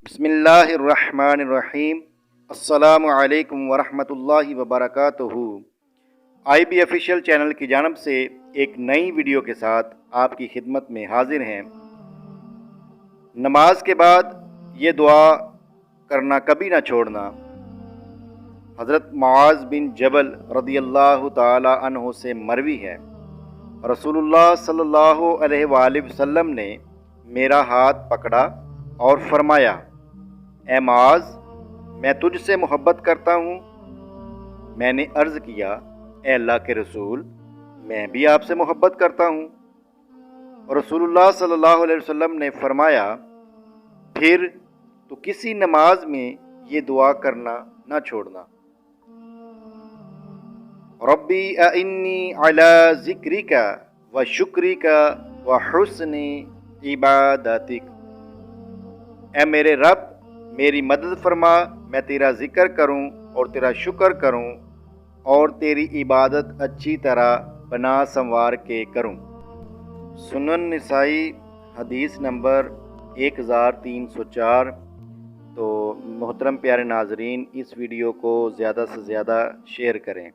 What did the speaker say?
बिस्मिल्लाहिर्रहमानिर्रहीम। अस्सलामु अलैकुम वरहमतुल्लाहि वबरकातुहू। IB ऑफिशियल चैनल की जानब से एक नई वीडियो के साथ आपकी खिदमत में हाजिर हैं। नमाज के बाद ये दुआ करना कभी ना छोड़ना। हज़रत मुआज़ बिन जबल रदियल्लाहु ताला अन्हु से मरवी है, रसूलुल्लाह सल्लल्लाहु अलैहि वसल्लम ने मेरा हाथ पकड़ा और फरमाया, ए मुआज़, मैं तुझसे मोहब्बत करता हूँ। मैंने अर्ज़ किया, ए अल्लाह के रसूल, मैं भी आपसे मोहब्बत करता हूँ। रसूलुल्लाह सल्लल्लाहु अलैहि वसल्लम ने फरमाया, फिर तो किसी नमाज में ये दुआ करना ना छोड़ना। रब्बी अइन्नी अला ज़िक्रिका व शुक्रिका व हुस्नि इबादतिक। ए मेरे रब, मेरी मदद फरमा, मैं तेरा ज़िक्र करूं और तेरा शुक्र करूं और तेरी इबादत अच्छी तरह बना संवार के करूं। सुनन निसाई हदीस नंबर 1304। तो मोहतरम प्यारे नाजरीन, इस वीडियो को ज़्यादा से ज़्यादा शेयर करें।